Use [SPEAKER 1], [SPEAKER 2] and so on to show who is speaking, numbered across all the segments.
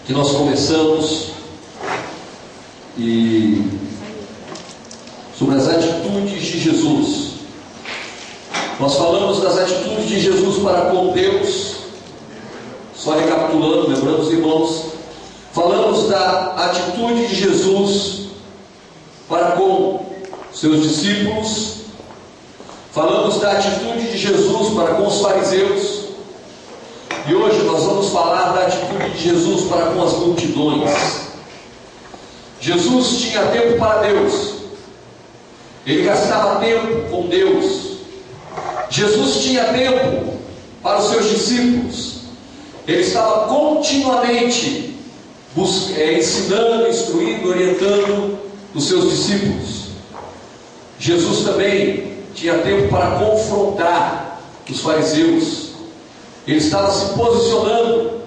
[SPEAKER 1] que nós conversamos e sobre as atitudes de Jesus. Nós falamos das atitudes de Jesus para com Deus. Só recapitulando, lembrando os irmãos, falamos da atitude de Jesus para com seus discípulos. Falamos da atitude de Jesus para com os fariseus. E hoje nós vamos falar da atitude de Jesus para com as multidões. Jesus tinha tempo para Deus. Ele gastava tempo com Deus. Jesus tinha tempo para os seus discípulos. Ele estava continuamente ensinando, instruindo, orientando os seus discípulos. Jesus também tinha tempo para confrontar os fariseus. Ele estava se posicionando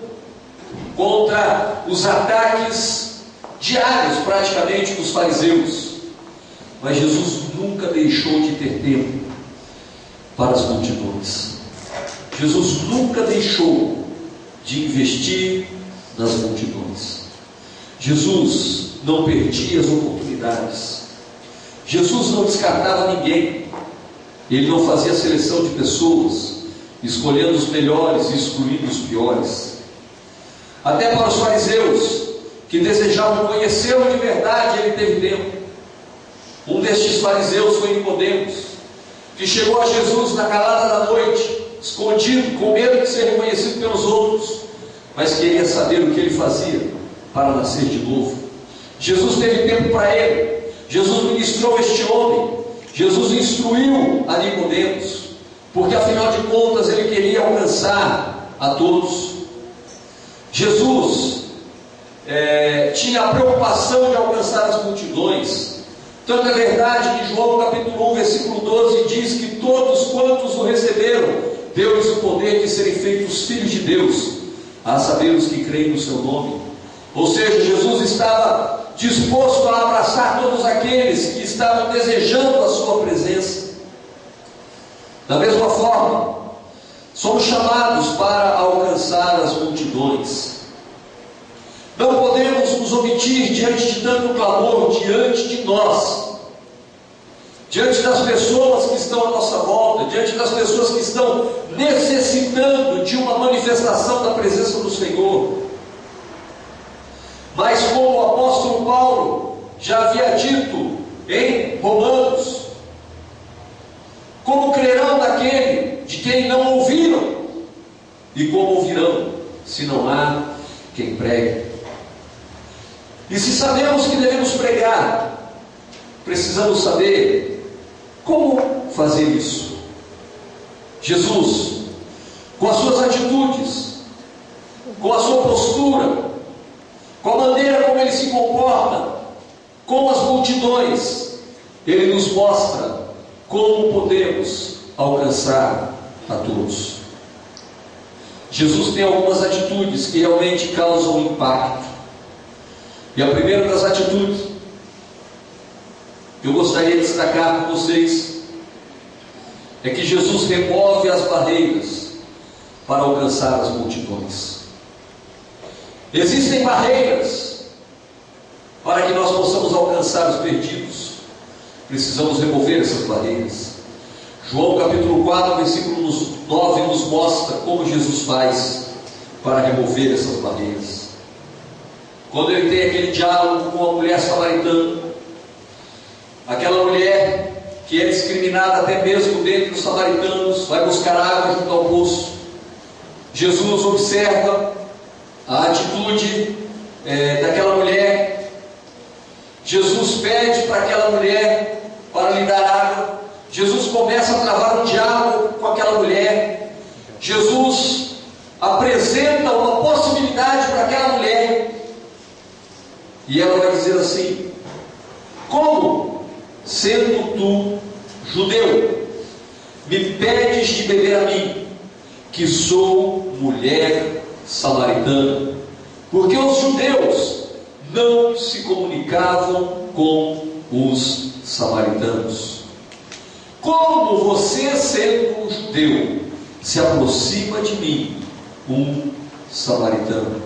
[SPEAKER 1] contra os ataques diários praticamente dos fariseus. Mas Jesus nunca deixou de ter tempo para as multidões. Jesus nunca deixou de investir nas multidões. Jesus não perdia as oportunidades. Jesus não descartava ninguém. Ele não fazia seleção de pessoas, escolhendo os melhores e excluindo os piores. Até para os fariseus que desejavam conhecê-lo de verdade, ele teve tempo. Um destes fariseus foi Nicodemos, que chegou a Jesus na calada da noite, escondido, com medo de ser reconhecido pelos outros, mas queria saber o que ele fazia para nascer de novo. Jesus teve tempo para ele. Jesus ministrou este homem. Jesus instruiu a Nicodemos, porque afinal de contas ele queria alcançar a todos. Jesus tinha a preocupação de alcançar as multidões. Tanto é verdade que João capítulo 1 versículo 12 diz que todos quantos o receberam, deu-lhes o poder de serem feitos filhos de Deus, a saber os que creem no seu nome. Ou seja, Jesus estava disposto a abraçar todos aqueles que estavam desejando a sua presença. Da mesma forma, somos chamados para alcançar as multidões. Não podemos nos omitir diante de tanto clamor, diante de nós, diante das pessoas que estão à nossa volta, diante das pessoas que estão necessitando de uma manifestação da presença do Senhor. Mas como o apóstolo Paulo já havia dito em Romanos, como crerão naquele de quem não ouviram? E como ouvirão, se não há quem pregue? E se sabemos que devemos pregar, precisamos saber como fazer isso. Jesus, com as suas atitudes, com a sua postura, com a maneira como ele se comporta com as multidões, ele nos mostra como podemos alcançar a todos. Jesus tem algumas atitudes que realmente causam impacto. E a primeira das atitudes que eu gostaria de destacar com vocês é que Jesus remove as barreiras para alcançar as multidões. Existem barreiras para que nós possamos alcançar os perdidos. Precisamos remover essas barreiras. João capítulo 4, versículo 9 nos mostra como Jesus faz para remover essas barreiras. Quando ele tem aquele diálogo com a mulher samaritana, aquela mulher que é discriminada até mesmo dentre os samaritanos, vai buscar água junto ao poço. Jesus observa a atitude daquela mulher. Jesus pede para aquela mulher para lhe dar água. Jesus começa a travar um diálogo com aquela mulher. Jesus apresenta uma possibilidade para aquela mulher. E ela vai dizer assim: como, sendo tu judeu, me pedes de beber a mim, que sou mulher samaritana? Porque os judeus não se comunicavam com os samaritanos. Como você, sendo um judeu, se aproxima de mim, um samaritano?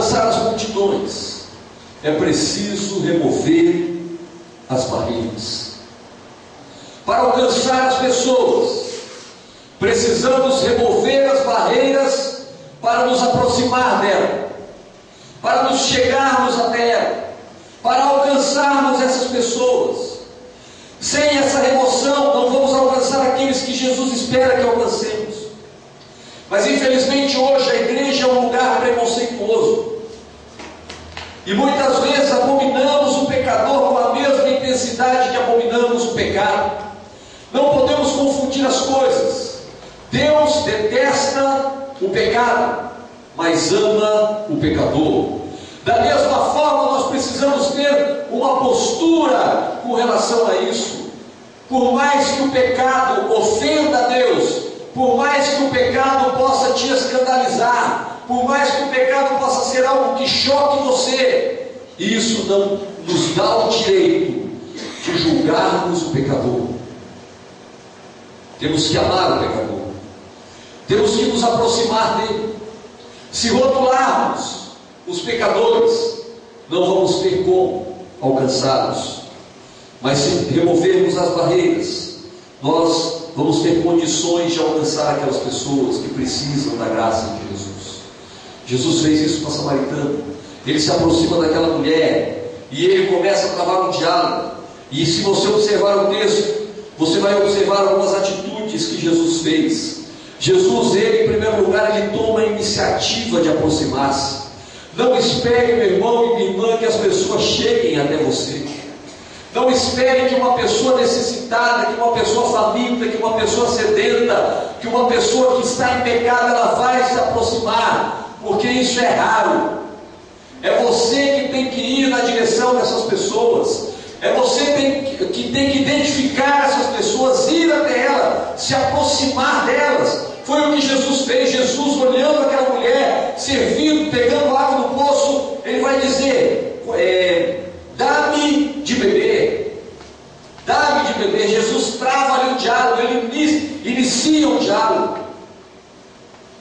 [SPEAKER 1] alcançar as multidões, é preciso remover as barreiras. Para alcançar as pessoas, precisamos remover as barreiras para nos aproximar dela, para nos chegarmos até ela, para alcançarmos essas pessoas. Sem essa remoção, não vamos alcançar aqueles que Jesus espera que alcancemos. Mas infelizmente hoje a igreja é um lugar preconceituoso, e muitas vezes abominamos o pecador com a mesma intensidade que abominamos o pecado. Não podemos confundir as coisas. Deus detesta o pecado, mas ama o pecador. Da mesma forma, nós precisamos ter uma postura com relação a isso. Por mais que o pecado ofenda a Deus, por mais que o pecado possa te escandalizar, por mais que o pecado possa ser algo que choque você, isso não nos dá o direito de julgarmos o pecador. Temos que amar o pecador, temos que nos aproximar dele. Se rotularmos os pecadores, não vamos ter como alcançá-los. Mas se removermos as barreiras, nós vamos ter condições de alcançar aquelas pessoas que precisam da graça de Jesus. Jesus fez isso com a samaritana. Ele se aproxima daquela mulher e ele começa a travar um diálogo. E se você observar o texto, você vai observar algumas atitudes que Jesus fez. Jesus, ele em primeiro lugar, ele toma a iniciativa de aproximar-se. Não espere, meu irmão e minha irmã, que as pessoas cheguem até você. Não espere que uma pessoa necessitada, que uma pessoa faminta, que uma pessoa sedenta, que uma pessoa que está em pecado, ela vai se aproximar, porque isso é raro. É você que tem que ir na direção dessas pessoas. É você que tem que identificar essas pessoas, ir até elas, se aproximar delas. Foi o que Jesus fez. Jesus, olhando aquela mulher, servindo, pegando água no poço, ele vai dizer: dá-me de beber. Dá-me de beber. Jesus trava ali o diálogo, ele inicia o diálogo.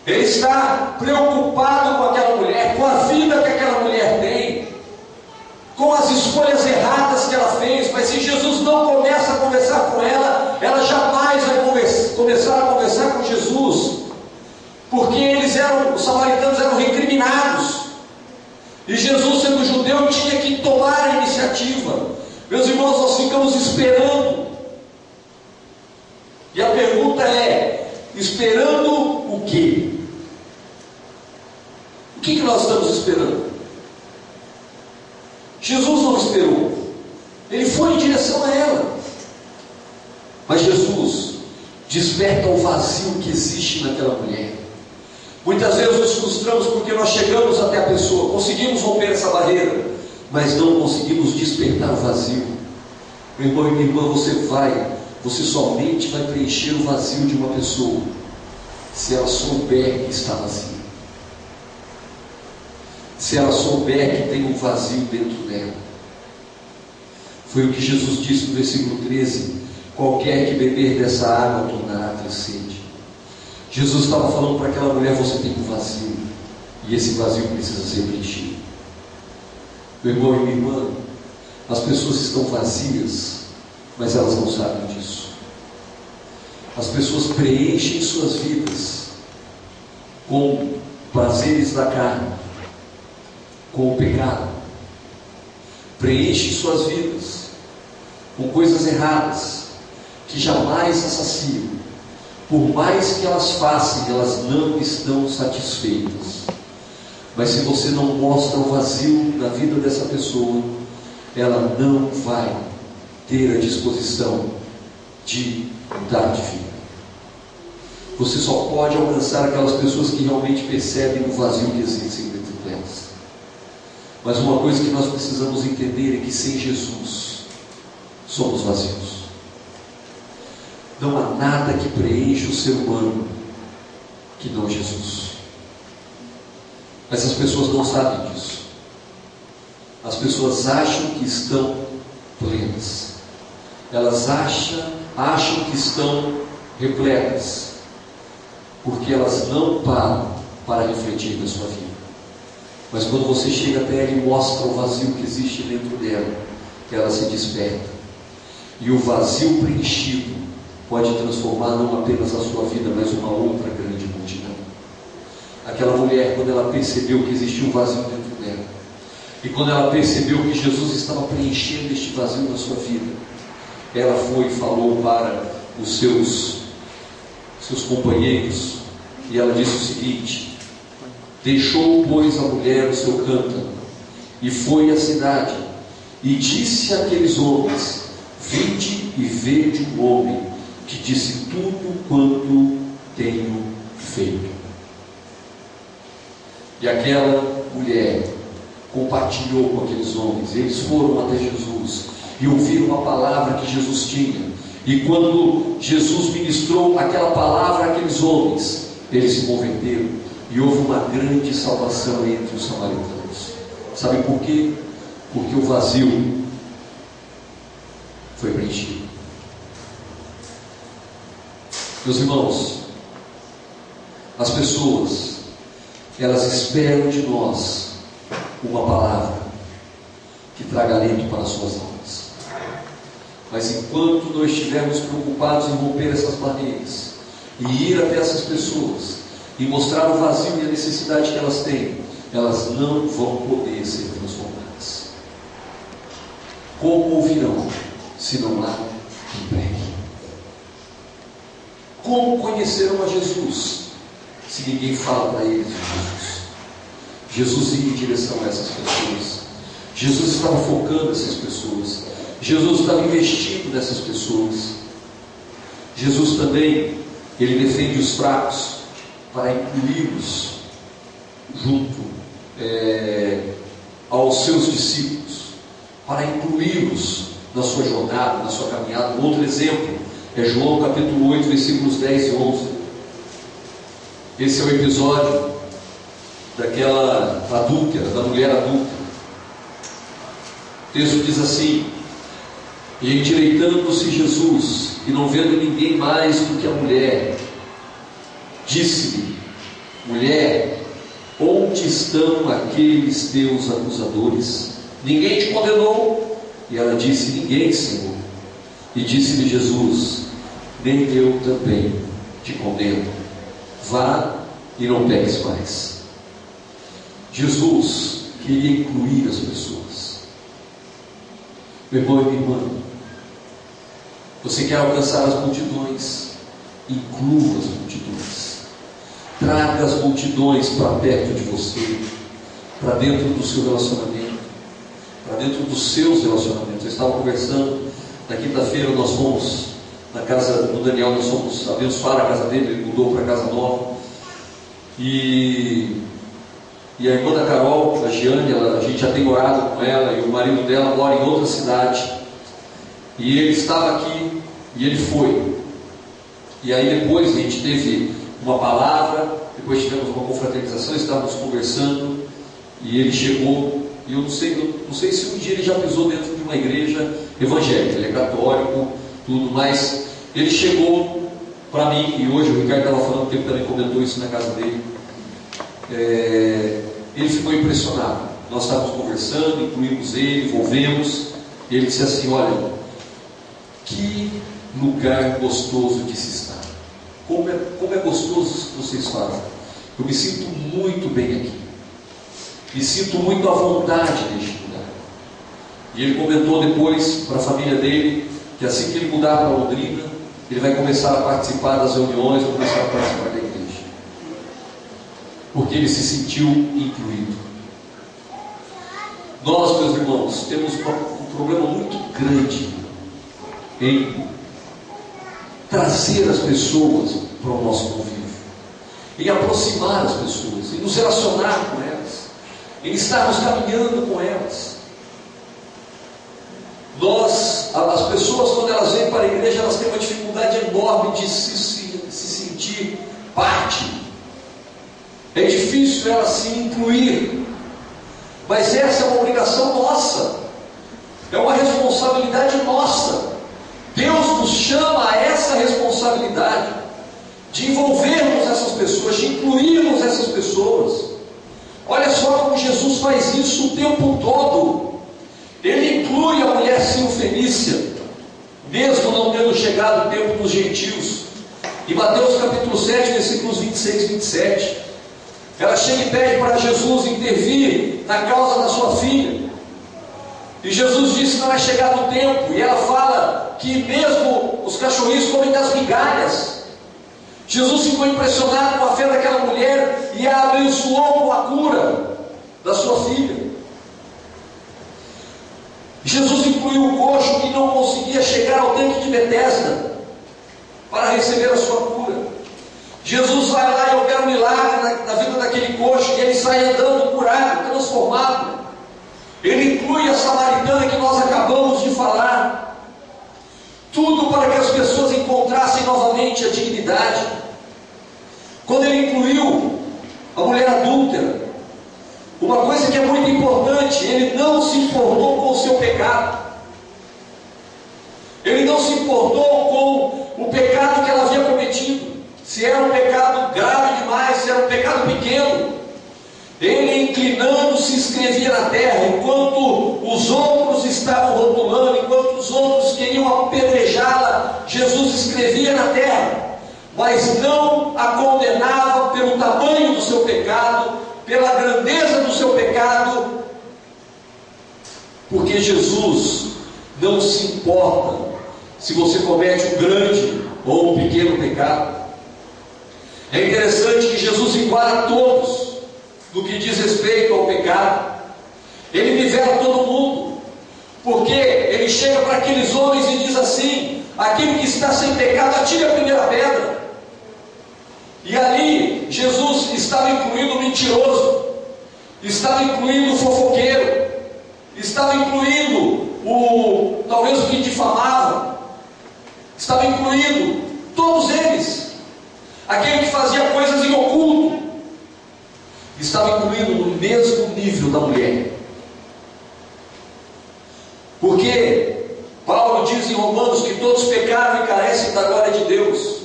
[SPEAKER 1] Ele está preocupado com aquela mulher, com a vida que aquela mulher tem, com as escolhas erradas que ela fez. Mas se Jesus não começa a conversar com ela, ela jamais vai começar a conversar com Jesus, porque os samaritanos eram recriminados, e Jesus, sendo judeu, tinha que tomar a iniciativa. Meus irmãos, nós ficamos esperando, e a pergunta é: esperando o quê? O que nós estamos esperando? Jesus não esperou, ele foi em direção a ela. Mas Jesus desperta o vazio que existe naquela mulher. Muitas vezes nos frustramos porque nós chegamos até a pessoa, conseguimos romper essa barreira, mas não conseguimos despertar o vazio. Meu irmão e minha irmã, você somente vai preencher o vazio de uma pessoa se ela souber que está vazia, se ela souber que tem um vazio dentro dela. Foi o que Jesus disse no versículo 13: qualquer que beber dessa água tornará a ter sede. Jesus estava falando para aquela mulher: você tem um vazio, e esse vazio precisa ser preenchido. Meu irmão e minha irmã, as pessoas estão vazias, mas elas não sabem disso. As pessoas preenchem suas vidas com prazeres da carne, com o pecado. Preenchem suas vidas com coisas erradas que jamais as saciam. Por mais que elas façam, elas não estão satisfeitas. Mas se você não mostra o vazio na vida dessa pessoa, ela não vai ter a disposição de mudar de vida. Você só pode alcançar aquelas pessoas que realmente percebem o vazio que existe dentro delas. Mas uma coisa que nós precisamos entender é que sem Jesus somos vazios. Não há nada que preencha o ser humano que não Jesus. Mas as pessoas não sabem disso. As pessoas acham que estão plenas. Elas acham que estão repletas, porque elas não param para refletir na sua vida. Mas quando você chega até ela e mostra o vazio que existe dentro dela, ela se desperta. E o vazio preenchido pode transformar não apenas a sua vida, mas uma outra grande multidão. Aquela mulher, quando ela percebeu que existia um vazio dentro dela, e quando ela percebeu que Jesus estava preenchendo este vazio na sua vida, ela foi e falou para os seus companheiros, e ela disse o seguinte: deixou, pois, a mulher o seu cântaro, e foi à cidade, e disse àqueles homens: vinde e vede um homem que disse tudo quanto tenho feito. E aquela mulher compartilhou com aqueles homens. Eles foram até Jesus e ouviram a palavra que Jesus tinha. E quando Jesus ministrou aquela palavra àqueles homens, eles se converteram e houve uma grande salvação entre os samaritanos. Sabe por quê? Porque o vazio foi preenchido. Meus irmãos, as pessoas, elas esperam de nós uma palavra que traga alento para as suas almas. Mas enquanto nós estivermos preocupados em romper essas barreiras e ir até essas pessoas e mostrar o vazio e a necessidade que elas têm, elas não vão poder ser transformadas. Como ouvirão se não há quem pregue? Como conhecerão a Jesus se ninguém fala para eles de Jesus? Jesus ia em direção a essas pessoas. Jesus estava focando essas pessoas. Jesus estava investindo nessas pessoas. Jesus também, ele defende os fracos para incluí-los junto aos seus discípulos, para incluí-los na sua jornada, na sua caminhada. Um outro exemplo é João capítulo 8, versículos 10 e 11. Esse é o episódio daquela adúltera, da mulher adúltera. O texto diz assim: e endireitando-se Jesus, e não vendo ninguém mais do que a mulher, disse-lhe: mulher, onde estão aqueles teus acusadores? Ninguém te condenou? E ela disse: ninguém, Senhor. E disse-lhe Jesus: nem eu também te condeno. Vá e não peques mais. Jesus queria incluir as pessoas. Meu irmão e minha irmã, você quer alcançar as multidões? Inclua as multidões. Traga as multidões para perto de você, para dentro do seu relacionamento, para dentro dos seus relacionamentos. Eu estava conversando, na quinta-feira nós fomos na casa do Daniel, nós fomos abençoar a casa dele, ele mudou para a casa nova. E a irmã da Carol, a Giane, a gente já tem orado com ela, e o marido dela mora em outra cidade. E ele estava aqui, e ele foi. E aí depois a gente teve uma palavra, depois tivemos uma confraternização, estávamos conversando, e ele chegou, e eu não sei se um dia ele já pisou dentro de uma igreja evangélica, ele é católico, tudo, mas ele chegou para mim, e hoje o Ricardo estava falando, que ele também comentou isso na casa dele. Ele ficou impressionado. Nós estávamos conversando, incluímos ele, envolvemos, e ele disse assim: olha, que lugar gostoso de se estar. Como é gostoso isso que vocês fazem. Eu me sinto muito bem aqui, me sinto muito à vontade neste lugar. E ele comentou depois para a família dele que assim que ele mudar para Londrina, ele vai começar a participar das reuniões, vai começar a participar da igreja, porque ele se sentiu incluído. Nós, meus irmãos, temos um problema muito grande em trazer as pessoas para o nosso convívio, em aproximar as pessoas, em nos relacionar com elas, em estarmos caminhando com elas. As pessoas, quando elas vêm para a igreja, elas têm uma dificuldade enorme de se sentir parte. É difícil elas se incluir, mas essa é uma obrigação nossa, é uma responsabilidade nossa. Deus nos chama a essa responsabilidade de envolvermos essas pessoas, de incluirmos essas pessoas. Olha só como que Jesus faz isso o tempo todo. Ele inclui a mulher cirofenícia, mesmo não tendo chegado o tempo dos gentios. Em Mateus capítulo 7, versículos 26 e 27, ela chega e pede para Jesus intervir na causa da sua filha. E Jesus disse: não é chegado o tempo. E ela fala que mesmo os cachorrinhos comem das migalhas. Jesus ficou impressionado com a fé daquela mulher e a abençoou com a cura da sua filha. Jesus incluiu o coxo que não conseguia chegar ao tanque de Betesda para receber a sua cura. Jesus vai lá e opera um milagre na vida daquele coxo e ele sai andando curado, transformado. Ele inclui a samaritana que nós acabamos de falar. Tudo para que as pessoas encontrassem novamente a dignidade. Quando ele incluiu a mulher adúltera, uma coisa que é muito importante, ele não se importou com o seu pecado. Ele não se importou com o pecado que ela havia cometido. Se era um pecado grave demais, se era um pecado pequeno. Ele, inclinando-se, escrevia na terra, enquanto os outros estavam rotulando, enquanto os outros queriam apedrejá-la, Jesus escrevia na terra, mas não a condenava pelo tamanho do seu pecado, pela grandeza do seu pecado, porque Jesus não se importa se você comete um grande ou um pequeno pecado. É interessante que Jesus enquadra todos no que diz respeito ao pecado. Ele nivela todo mundo, porque ele chega para aqueles homens e diz assim: aquele que está sem pecado, atire a primeira pedra. E ali Jesus estava incluindo o mentiroso, estava incluindo o fofoqueiro, estava incluindo talvez o que difamava, estava incluindo todos eles, aquele que fazia coisas em oculto, estava incluindo no mesmo nível da mulher. Porque Paulo diz em Romanos que todos pecaram e carecem da glória de Deus.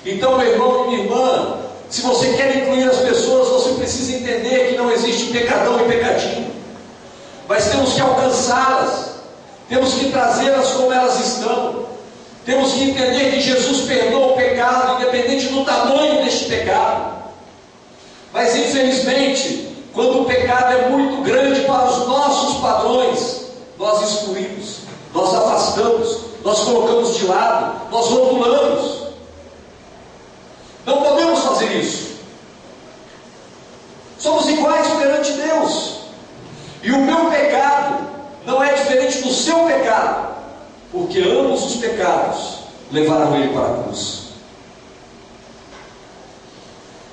[SPEAKER 1] Então, meu irmão e minha irmã, se você quer incluir as pessoas, você precisa entender que não existe pecadão e pecadinho, mas temos que alcançá-las, temos que trazê-las como elas estão, temos que entender que Jesus perdoa o pecado, independente do tamanho deste pecado. Mas infelizmente, quando o pecado é muito grande para os nossos padrões, nós excluímos, nós afastamos, nós colocamos de lado, nós rotulamos. Não podemos fazer isso. Somos iguais perante Deus. E o meu pecado não é diferente do seu pecado, porque ambos os pecados levaram ele para a cruz.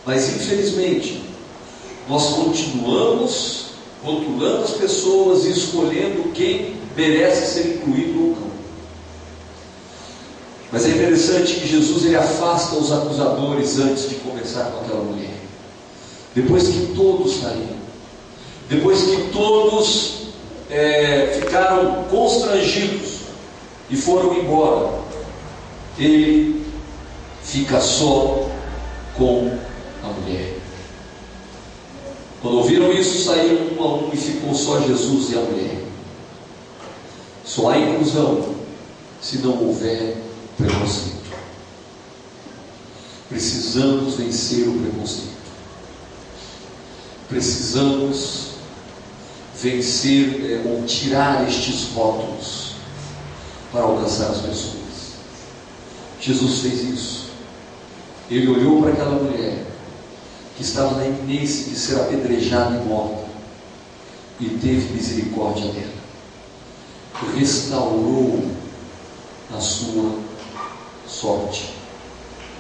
[SPEAKER 1] Mas infelizmente, nós continuamos rotulando as pessoas e escolhendo quem merece ser incluído ou não. Mas é interessante que Jesus ele afasta os acusadores antes de conversar com aquela mulher. Depois que todos saíram, depois que todos ficaram constrangidos e foram embora, ele fica só com a mulher. Quando ouviram isso, saíram um a um e ficou só Jesus e a mulher. Só há inclusão se não houver preconceito. Precisamos vencer o preconceito. Precisamos vencer ou tirar estes rótulos para alcançar as pessoas. Jesus fez isso. Ele olhou para aquela mulher que estava na iminência de ser apedrejada e morta e teve misericórdia dela. Restaurou a sua sorte,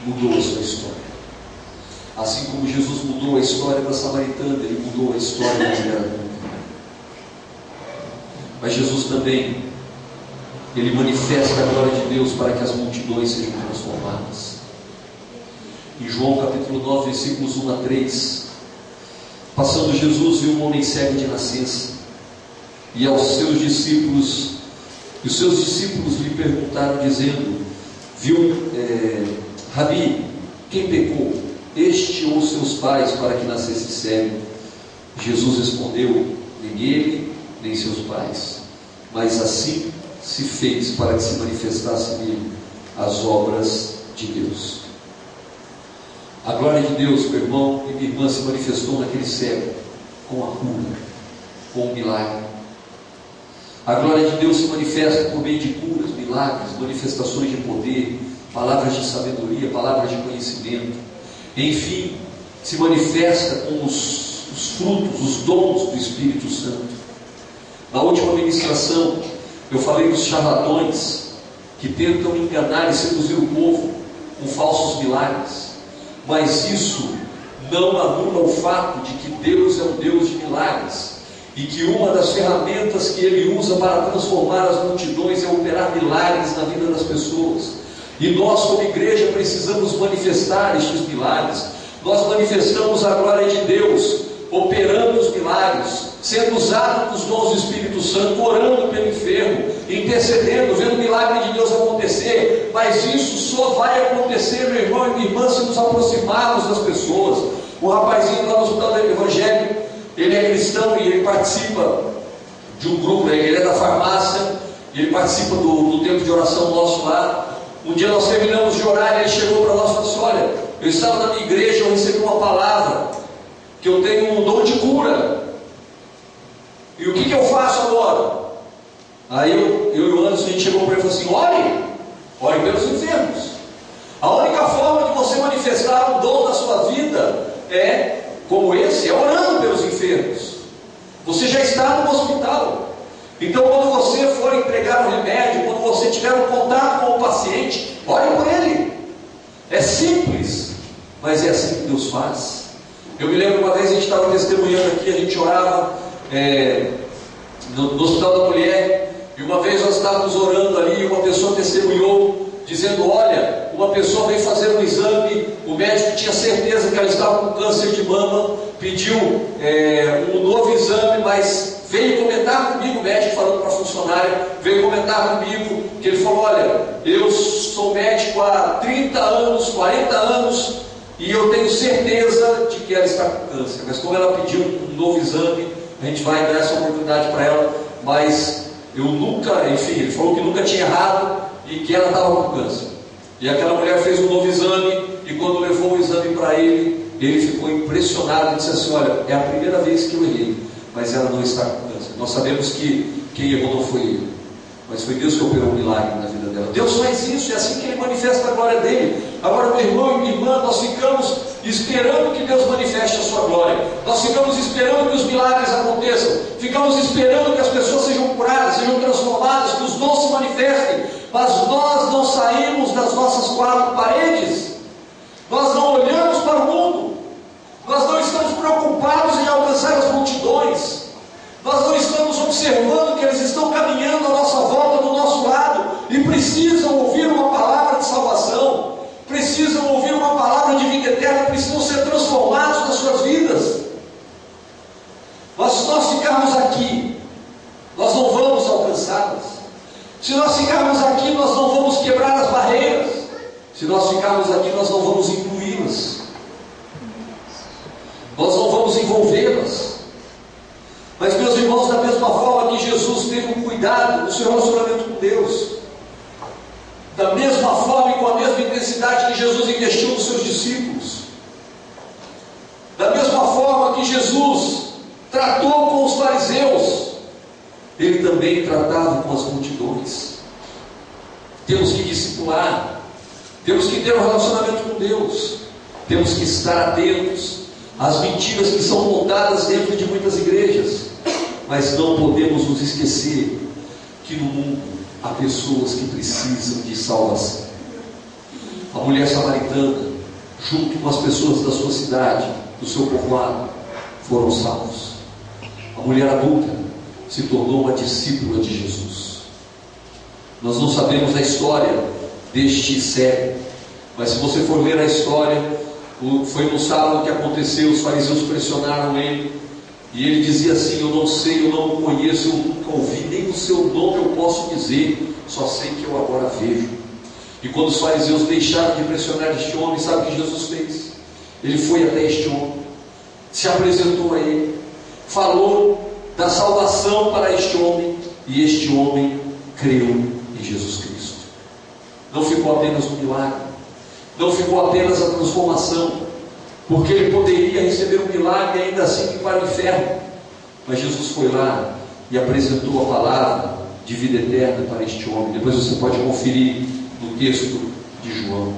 [SPEAKER 1] mudou a sua história. Assim como Jesus mudou a história da samaritana, ele mudou a história da mulher adulta. Mas Jesus também, ele manifesta a glória de Deus para que as multidões sejam transformadas. Em João capítulo 9, versículos 1 a 3, passando Jesus viu um homem cego de nascença, e aos seus discípulos, e os seus discípulos lhe perguntaram, dizendo: Rabi, quem pecou, este ou seus pais, para que nascesse cego? Jesus respondeu: nem ele, nem seus pais, mas assim se fez para que se manifestasse nele as obras de Deus. A glória de Deus, meu irmão e minha irmã, se manifestou naquele cego com a cura, com o milagre. A glória de Deus se manifesta por meio de curas, milagres, manifestações de poder, palavras de sabedoria, palavras de conhecimento. Enfim, se manifesta com os frutos, os dons do Espírito Santo. Na última ministração, eu falei dos charlatões que tentam enganar e seduzir o povo com falsos milagres. Mas isso não anula o fato de que Deus é um Deus de milagres, e que uma das ferramentas que Ele usa para transformar as multidões é operar milagres na vida das pessoas. E nós, como igreja, precisamos manifestar estes milagres. Nós manifestamos a glória de Deus, operando os milagres, sendo usado com os dons do Espírito Santo, orando pelo enfermo, intercedendo, vendo o milagre de Deus acontecer. Mas isso só vai acontecer, meu irmão e minha irmã, se nos aproximarmos das pessoas. O rapazinho lá no hospital do Evangelho, ele é cristão e ele participa de um grupo, ele é da farmácia, e ele participa do tempo de oração nosso lá. Um dia nós terminamos de orar e ele chegou para nós e falou assim: olha, eu estava na minha igreja, eu recebi uma palavra que eu tenho um dom de cura, e o que eu faço agora? Aí eu e o Anderson, a gente chegou para ele e falou assim: ore pelos enfermos. A única forma de você manifestar o dom da sua vida é como esse, é orando pelos enfermos. Você já está no hospital, então quando você for entregar um remédio, quando você tiver um contato com o paciente, ore por ele. É simples, mas é assim que Deus faz. Eu me lembro uma vez, a gente estava testemunhando aqui, a gente orava no Hospital da Mulher, e uma vez nós estávamos orando ali, e uma pessoa testemunhou, dizendo: olha, uma pessoa veio fazer um exame, o médico tinha certeza que ela estava com câncer de mama, pediu um novo exame, mas veio comentar comigo, o médico falando para a funcionária, veio comentar comigo, que ele falou: olha, eu sou médico há 30 anos, 40 anos, e eu tenho certeza de que ela está com câncer, mas como ela pediu um novo exame, a gente vai dar essa oportunidade para ela, mas eu nunca, enfim, ele falou que nunca tinha errado e que ela estava com câncer. E aquela mulher fez um novo exame, e quando levou o exame para ele, ele ficou impressionado e disse assim: olha, é a primeira vez que eu errei, mas ela não está com câncer. Nós sabemos que quem errou não foi ele, mas foi Deus que operou um milagre na vida dela. Deus faz isso, é assim que Ele manifesta a glória dele. Agora, meu irmão e minha irmã, nós ficamos esperando que Deus manifeste a sua glória, nós ficamos esperando que os milagres aconteçam, ficamos esperando que as pessoas sejam curadas, sejam transformadas, que os dons se manifestem, mas nós não saímos das nossas quatro paredes, nós não olhamos para o mundo, nós não estamos preocupados em alcançar as multidões, nós não estamos observando que eles estão caminhando à nossa volta, do nosso lado, e precisam ouvir uma palavra de salvação, precisam ouvir uma palavra de vida eterna, precisam ser transformados nas suas vidas. Mas se nós ficarmos aqui, nós não vamos alcançá-las. Se nós ficarmos aqui, nós não vamos quebrar as barreiras. Se nós ficarmos aqui, nós não vamos incluí-las, nós não vamos envolvê-las. Mas, meus irmãos, da mesma forma que Jesus teve um cuidado no seu relacionamento com Deus, da mesma forma e com a mesma intensidade que Jesus investiu nos seus discípulos, da mesma forma que Jesus tratou com os fariseus, Ele também tratava com as multidões. Temos que discipular, temos que ter um relacionamento com Deus, temos que estar atentos às mentiras que são contadas dentro de muitas igrejas, mas não podemos nos esquecer que no mundo há pessoas que precisam de salvação. A mulher samaritana, junto com as pessoas da sua cidade, do seu povoado, foram salvos. A mulher adulta se tornou uma discípula de Jesus. Nós não sabemos a história deste cego, mas se você for ler a história, foi no sábado que aconteceu, os fariseus pressionaram ele, e ele dizia assim: eu não sei, eu não o conheço, eu nunca ouvi, nem o seu nome eu posso dizer, só sei que eu agora vejo. E quando os fariseus deixaram de pressionar este homem, sabe o que Jesus fez? Ele foi até este homem, se apresentou a ele, falou da salvação para este homem, e este homem creu em Jesus Cristo. Não ficou apenas um milagre, não ficou apenas a transformação, porque ele poderia receber um milagre e ainda assim ir para o inferno, mas Jesus foi lá e apresentou a palavra de vida eterna para este homem. Depois você pode conferir no texto de João.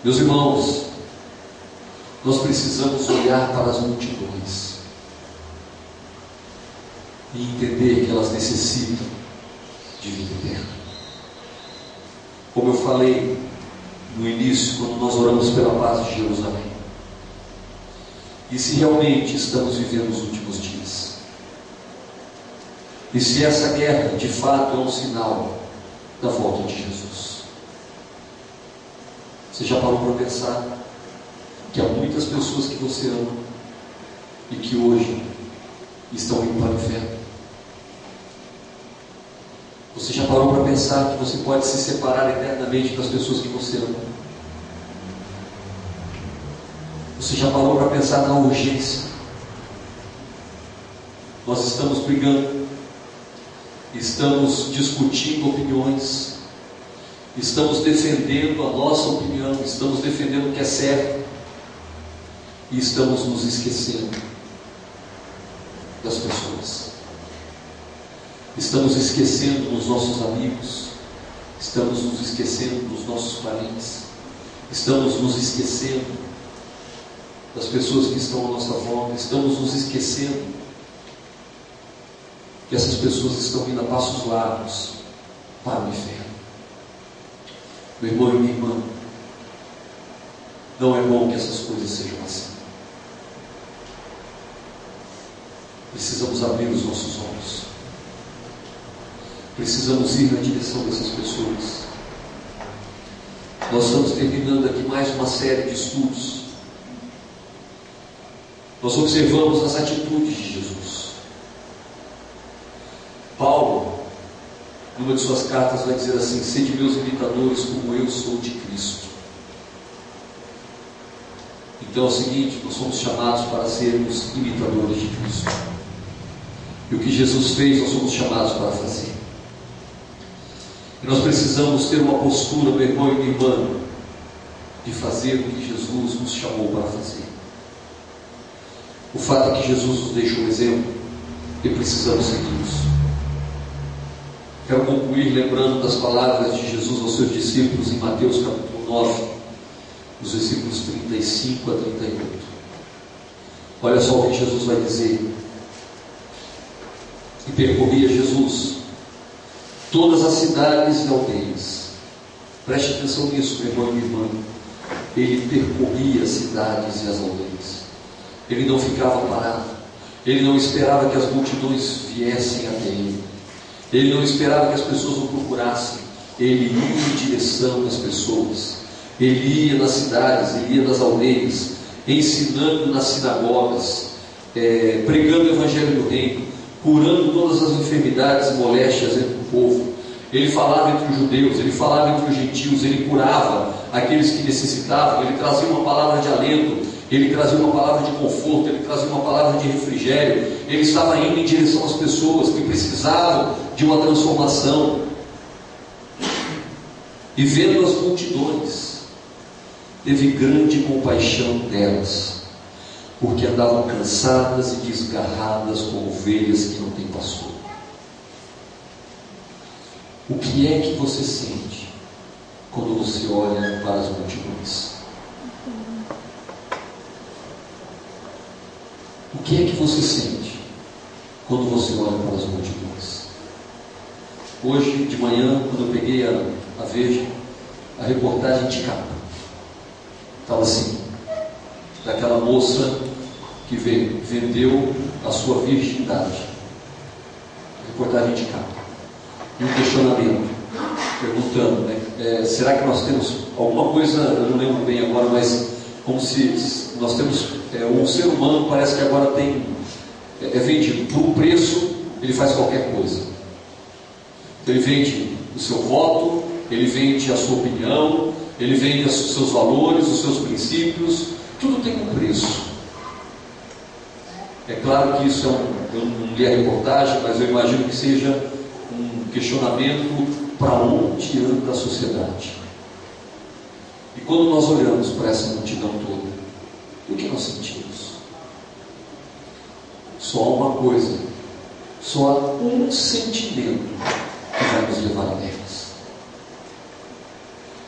[SPEAKER 1] Meus irmãos, nós precisamos olhar para as multidões e entender que elas necessitam de vida eterna. Como eu falei no início, quando nós oramos pela paz de Jerusalém, e se realmente estamos vivendo os últimos dias, e se essa guerra de fato é um sinal da volta de Jesus, você já parou para pensar que há muitas pessoas que você ama e que hoje estão indo para o inferno? Você já parou para pensar que você pode se separar eternamente das pessoas que você ama? Você já parou para pensar na urgência? Nós estamos brigando, estamos discutindo opiniões, estamos defendendo a nossa opinião, estamos defendendo o que é certo, e estamos nos esquecendo das pessoas. Estamos esquecendo dos nossos amigos, estamos nos esquecendo dos nossos parentes, estamos nos esquecendo das pessoas que estão à nossa volta, estamos nos esquecendo que essas pessoas estão indo a passos largos para o inferno. Meu irmão e minha irmã, não é bom que essas coisas sejam assim. Precisamos abrir os nossos olhos, precisamos ir na direção dessas pessoas. Nós estamos terminando aqui mais uma série de estudos. Nós observamos as atitudes de Jesus. Paulo, numa de suas cartas, vai dizer assim: sede meus imitadores como eu sou de Cristo. Então é o seguinte, nós somos chamados para sermos imitadores de Cristo, e o que Jesus fez nós somos chamados para fazer. E nós precisamos ter uma postura, meu irmão e minha irmã, de fazer o que Jesus nos chamou para fazer. O fato é que Jesus nos deixou um exemplo e precisamos segui-los. Quero concluir lembrando das palavras de Jesus aos seus discípulos em Mateus capítulo 9, nos versículos 35 a 38. Olha só o que Jesus vai dizer: e percorria Jesus todas as cidades e aldeias. Preste atenção nisso, meu irmão e minha irmã. Ele percorria as cidades e as aldeias. Ele não ficava parado, ele não esperava que as multidões viessem até ele, ele não esperava que as pessoas o procurassem, ele ia em direção das pessoas, ele ia nas cidades, ele ia nas aldeias, ensinando nas sinagogas, pregando o evangelho do reino, curando todas as enfermidades e moléstias entre o povo. Ele falava entre os judeus, ele falava entre os gentios, ele curava aqueles que necessitavam, ele trazia uma palavra de alento, ele trazia uma palavra de conforto, ele trazia uma palavra de refrigério. Ele estava indo em direção às pessoas que precisavam de uma transformação. E vendo as multidões, teve grande compaixão delas, porque andavam cansadas e desgarradas como ovelhas que não têm pastor. O que é que você sente quando você olha para as multidões? O que é que você sente quando você olha para as multidões? Hoje de manhã, quando eu peguei a Veja, a reportagem de capa estava assim, daquela moça que vendeu a sua virgindade. Reportagem de capa. E um questionamento, perguntando, né, será que nós temos alguma coisa, eu não lembro bem agora, mas como se nós temos, um ser humano parece que agora tem, é vendido por um preço, ele faz qualquer coisa. Então ele vende o seu voto, ele vende a sua opinião, ele vende os seus valores, os seus princípios, tudo tem um preço. É claro que isso eu não li a reportagem, mas eu imagino que seja um questionamento para onde anda a sociedade. E quando nós olhamos para essa multidão toda, o que nós sentimos? Só há uma coisa, só há um sentimento que vai nos levar a nelas.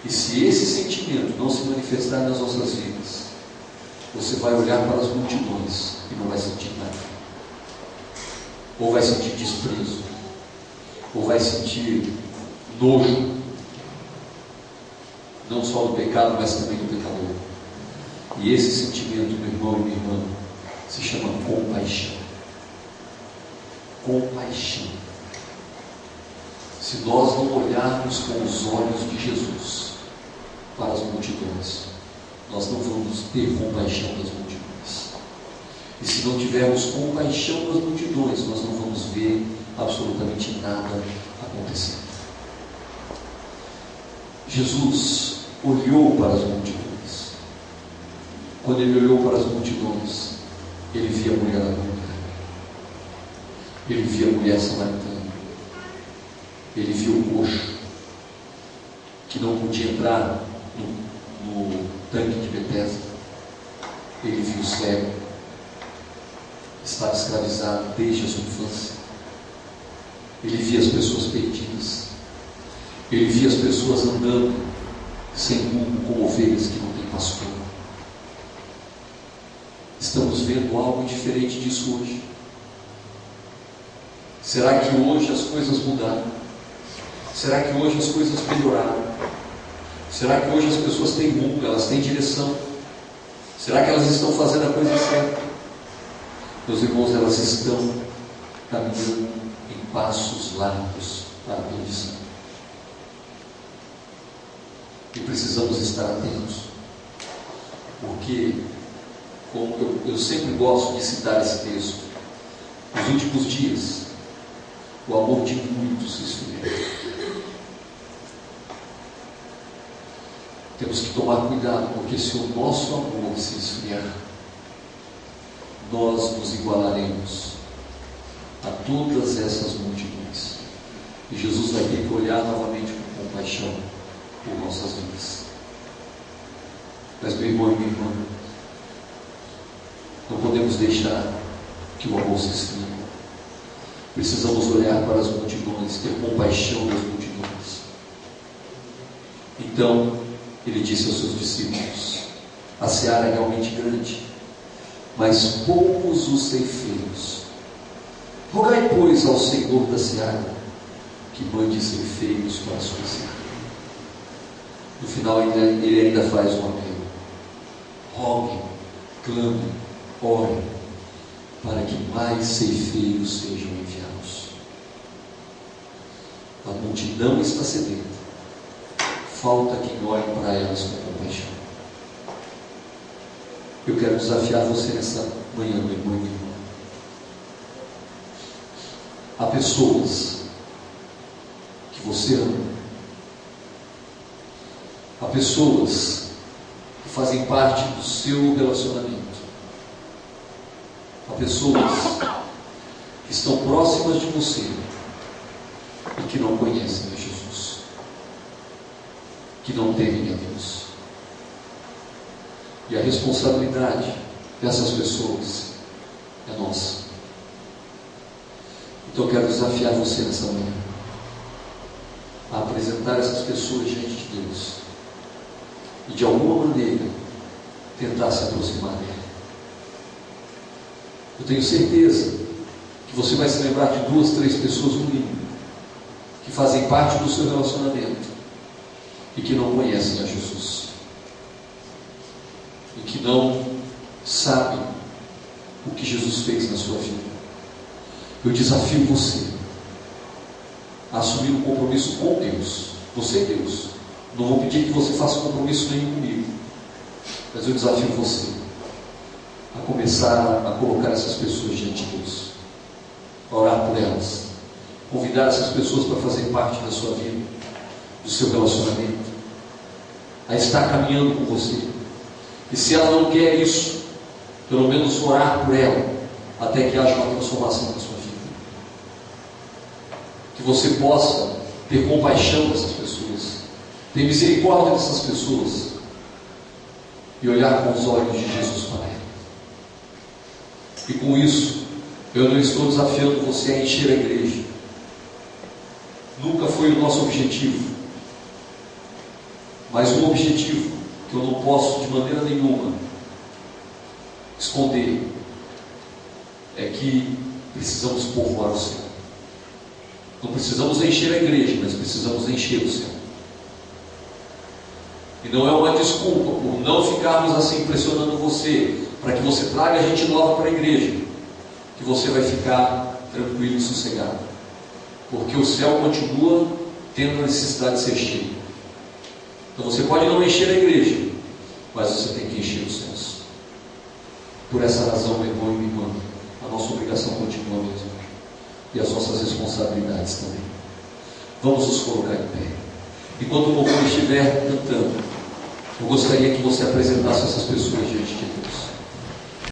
[SPEAKER 1] E se esse sentimento não se manifestar nas nossas vidas, você vai olhar para as multidões e não vai sentir nada. Ou vai sentir desprezo, ou vai sentir nojo, não só do pecado, mas também do pecador. E esse sentimento, meu irmão e minha irmã, se chama compaixão. Compaixão. Se nós não olharmos com os olhos de Jesus para as multidões, nós não vamos ter compaixão das multidões. E se não tivermos compaixão das multidões, nós não vamos ver absolutamente nada acontecendo. Jesus olhou para as multidões. Quando ele olhou para as multidões, ele via a mulher adulta, ele via a mulher samaritana, ele viu o coxo que não podia entrar no tanque de Betesda, ele viu o cego, estava escravizado desde a sua infância, ele via as pessoas perdidas, ele via as pessoas andando sem rumo, como ovelhas que não têm pastor. Estamos vendo algo diferente disso hoje. Será que hoje as coisas mudaram? Será que hoje as coisas melhoraram? Será que hoje as pessoas têm rumo, elas têm direção? Será que elas estão fazendo a coisa certa? Meus irmãos, elas estão caminhando em passos largos para a perdição. E precisamos estar atentos, porque, como eu sempre gosto de citar esse texto, nos últimos dias, o amor de muitos se esfriou. Temos que tomar cuidado, porque se o nosso amor se esfriar, nós nos igualaremos a todas essas multidões. E Jesus vai ter que olhar novamente com compaixão por nossas vidas. Mas, meu irmão e minha irmã, não podemos deixar que o amor se esfrie. Precisamos olhar para as multidões, ter compaixão das multidões. Então, ele disse aos seus discípulos: a seara é realmente grande, mas poucos os ceifeiros. Rogai, pois, ao Senhor da seara que mande ceifeiros para a sua seara. No final, ele ainda faz um apelo: roguem, clamem, orem, para que mais ceifeiros sejam enviados. A multidão está sedenta, falta quem olhe para elas com compaixão. Eu quero desafiar você nessa manhã, meu irmão e minha irmã. Há pessoas que você ama, há pessoas que fazem parte do seu relacionamento, há pessoas que estão próximas de você e que não conhecem a Jesus, que não temem a Deus. E a responsabilidade dessas pessoas é nossa. Então eu quero desafiar você nessa manhã a apresentar essas pessoas diante de Deus e de alguma maneira tentar se aproximar dele. Eu tenho certeza que você vai se lembrar de 2, 3 pessoas no mínimo que fazem parte do seu relacionamento e que não conhecem a Jesus, e que não sabem o que Jesus fez na sua vida. Eu desafio você a assumir um compromisso com Deus. Você é Deus. Não vou pedir que você faça compromisso nenhum comigo, mas eu desafio você a começar a colocar essas pessoas diante de Deus, a orar por elas, convidar essas pessoas para fazer parte da sua vida, do seu relacionamento, a estar caminhando com você. E se ela não quer isso, pelo menos orar por ela, até que haja uma transformação na sua vida. Que você possa ter compaixão dessas pessoas, ter misericórdia dessas pessoas e olhar com os olhos de Jesus para ela. E com isso, eu não estou desafiando você a encher a igreja. Nunca foi o nosso objetivo. Mas um objetivo que eu não posso de maneira nenhuma esconder é que precisamos povoar o céu. Não precisamos encher a igreja, mas precisamos encher o céu. E não é uma desculpa por não ficarmos assim pressionando você, para que você traga gente nova para a igreja, que você vai ficar tranquilo e sossegado, porque o céu continua tendo a necessidade de ser cheio. Então você pode não encher a igreja, mas você tem que encher os céus. Por essa razão, meu irmão e minha irmã, a nossa obrigação continua mesmo, e as nossas responsabilidades também. Vamos nos colocar em pé. Enquanto o louvor estiver cantando, eu gostaria que você apresentasse essas pessoas diante de Deus.